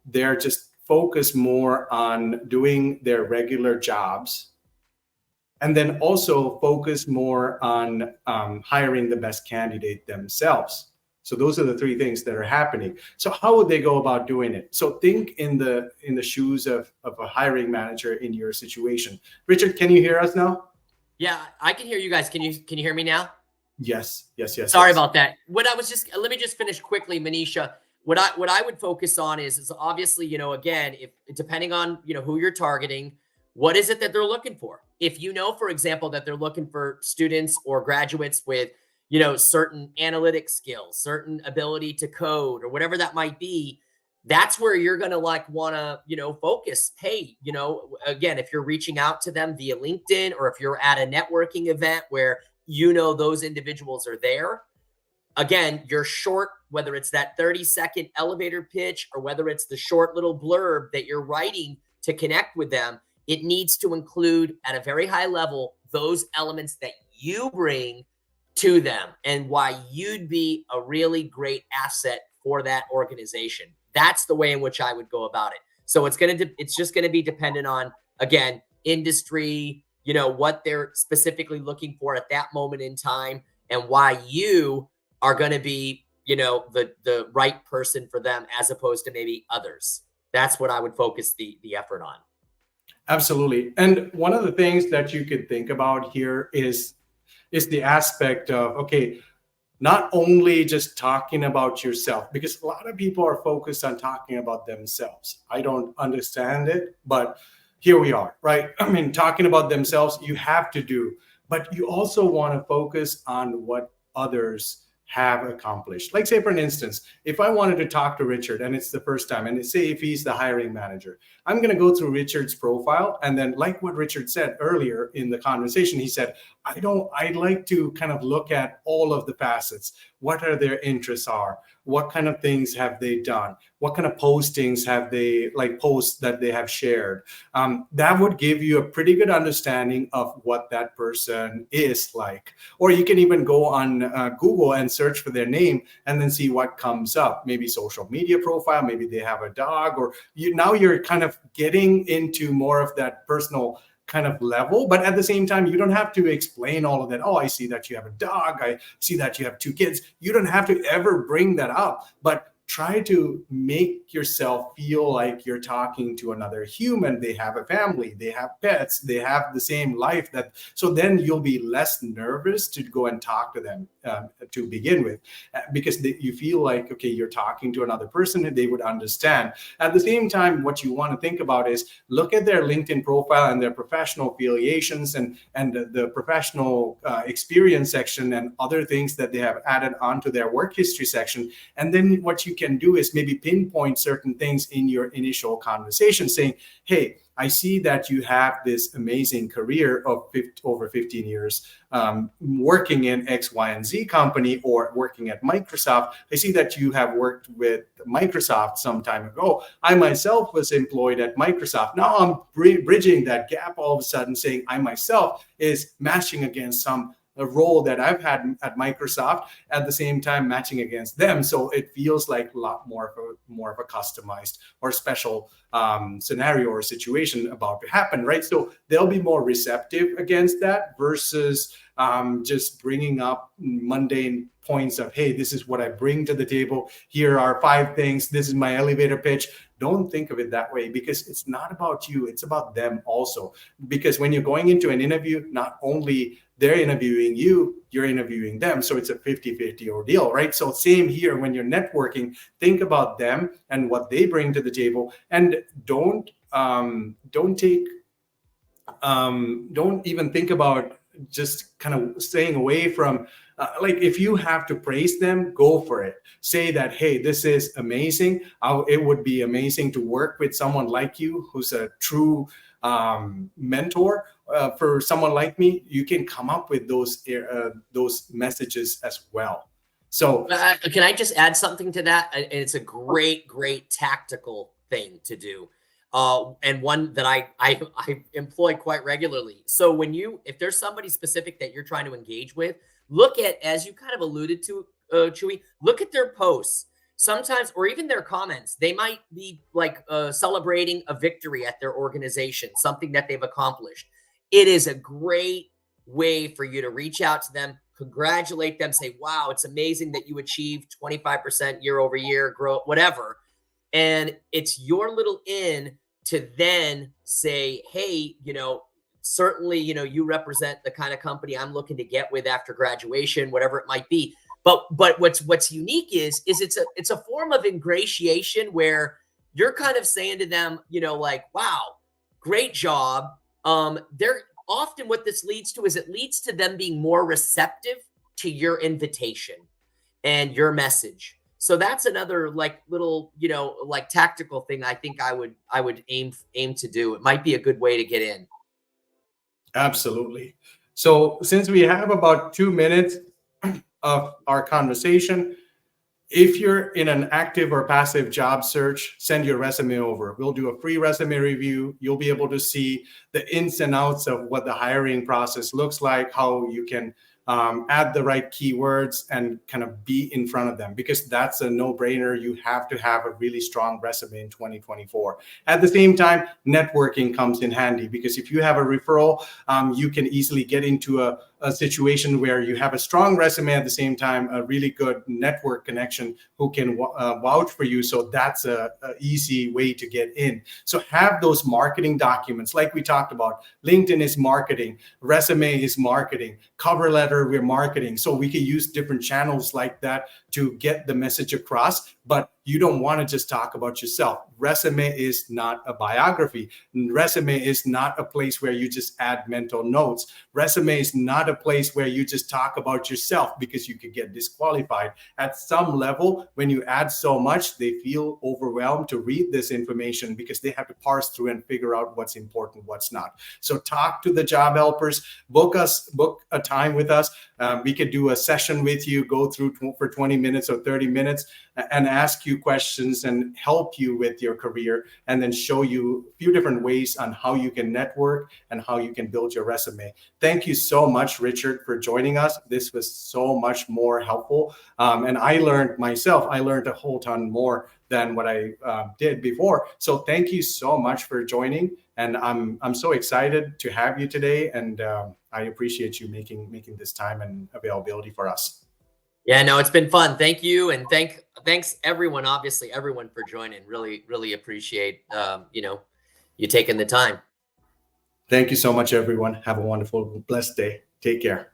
They're just focused more on doing their regular jobs, and then also focus more on hiring the best candidate themselves. So those are the three things that are happening. So how would they go about doing it? So think in the shoes of a hiring manager in your situation. Richard, can you hear us now? Yeah, I can hear you guys. Can you hear me now? Yes. Sorry about that. Let me just finish quickly, Manisha. What I would focus on is obviously, again, if depending on, who you're targeting, what is it that they're looking for? If you know, for example, that they're looking for students or graduates with, certain analytic skills, certain ability to code, or whatever that might be, that's where you're going to want to, focus. Hey, again, if you're reaching out to them via LinkedIn, or if you're at a networking event where, those individuals are there, again, your short, whether it's that 30-second elevator pitch or whether it's the short little blurb that you're writing to connect with them, it needs to include at a very high level those elements that you bring to them and why you'd be a really great asset for that organization. That's the way in which I would go about it. So it's just going to be dependent on, again, industry, what they're specifically looking for at that moment in time, and why you are going to be, the right person for them as opposed to maybe others. That's what I would focus the effort on. Absolutely. And one of the things that you could think about here is the aspect of, okay, not only just talking about yourself, because a lot of people are focused on talking about themselves. I don't understand it, but here we are, right? I mean, talking about themselves, you have to do, but you also want to focus on what others have accomplished. Like, say, for an instance, if I wanted to talk to Richard and it's the first time, and say if he's the hiring manager, I'm going to go through Richard's profile. And then, like what Richard said earlier in the conversation, he said, I'd like to kind of look at all of the facets. What are their interests are? What kind of things have they done? What kind of postings have they, like posts that they have shared? That would give you a pretty good understanding of what that person is like. Or you can even go on Google and search for their name and then see what comes up. Maybe social media profile, maybe they have a dog, or now you're kind of getting into more of that personal kind of level. But at the same time, you don't have to explain all of that. Oh, I see that you have a dog. I see that you have 2 kids. You don't have to ever bring that up, but try to make yourself feel like you're talking to another human. They have a family, they have pets, they have the same life. That so then you'll be less nervous to go and talk to them to begin with, because you feel like, okay, you're talking to another person and they would understand. At the same time, what you want to think about is look at their LinkedIn profile and their professional affiliations and the professional experience section and other things that they have added onto their work history section. And then what you can do is maybe pinpoint certain things in your initial conversation, saying, hey, I see that you have this amazing career of over 15 years working in X, Y, and Z company, or working at Microsoft. I see that you have worked with Microsoft some time ago. I myself was employed at Microsoft. Now I'm bridging that gap all of a sudden, saying I myself is matching against a role that I've had at Microsoft, at the same time matching against them. So it feels like a lot more of a customized or special scenario or situation about to happen, right? So they'll be more receptive against that versus just bringing up mundane points of, hey, this is what I bring to the table. Here are 5 things. This is my elevator pitch. Don't think of it that way, because it's not about you. It's about them also. Because when you're going into an interview, not only they're interviewing you, you're interviewing them. So it's a 50-50 ordeal, right? So same here, when you're networking, think about them and what they bring to the table, and don't even think about just kind of staying away from like, if you have to praise them, go for it. Say that, hey, this is amazing. It would be amazing to work with someone like you, who's a true mentor for someone like me. You can come up with those messages as well. So can I just add something to that? And it's a great tactical thing to do. And one that I employ quite regularly. So if there's somebody specific that you're trying to engage with, look at, as you kind of alluded to, Chewy, look at their posts. Sometimes, or even their comments, they might be like celebrating a victory at their organization, something that they've accomplished. It is a great way for you to reach out to them, congratulate them, say, wow, it's amazing that you achieved 25% year over year growth, whatever. And it's your little in to then say, hey, certainly, you represent the kind of company I'm looking to get with after graduation, whatever it might be. But what's unique is it's a form of ingratiation where you're kind of saying to them, like, wow, great job. They're often, what this leads to is it leads to them being more receptive to your invitation and your message. So that's another like little, like tactical thing I think I would aim to do. It might be a good way to get in. Absolutely. So since we have about 2 minutes of our conversation, if you're in an active or passive job search, send your resume over. We'll do a free resume review. You'll be able to see the ins and outs of what the hiring process looks like, how you can add the right keywords, and kind of be in front of them, because that's a no-brainer. You have to have a really strong resume in 2024. At the same time, networking comes in handy, because if you have a referral, you can easily get into a situation where you have a strong resume, at the same time a really good network connection who can vouch for you. So that's a easy way to get in. So have those marketing documents, like we talked about. LinkedIn is marketing, resume is marketing, cover letter, we're marketing. So we can use different channels like that to get the message across. But you don't want to just talk about yourself. Resume is not a biography. Resume is not a place where you just add mental notes. Resume is not a place where you just talk about yourself, because you could get disqualified. At some level, when you add so much, they feel overwhelmed to read this information, because they have to parse through and figure out what's important, what's not. So talk to the job helpers, book a time with us. We could do a session with you, go through for 20 minutes or 30 minutes and ask you questions and help you with your career, and then show you a few different ways on how you can network and how you can build your resume. Thank you so much, Richard, for joining us. This was so much more helpful. And I learned a whole ton more than what I did before. So thank you so much for joining. And I'm so excited to have you today. And I appreciate you making this time and availability for us. Yeah, no, it's been fun. Thank you. And thanks everyone, obviously everyone, for joining. Really, really appreciate, you taking the time. Thank you so much, everyone. Have a wonderful, blessed day. Take care.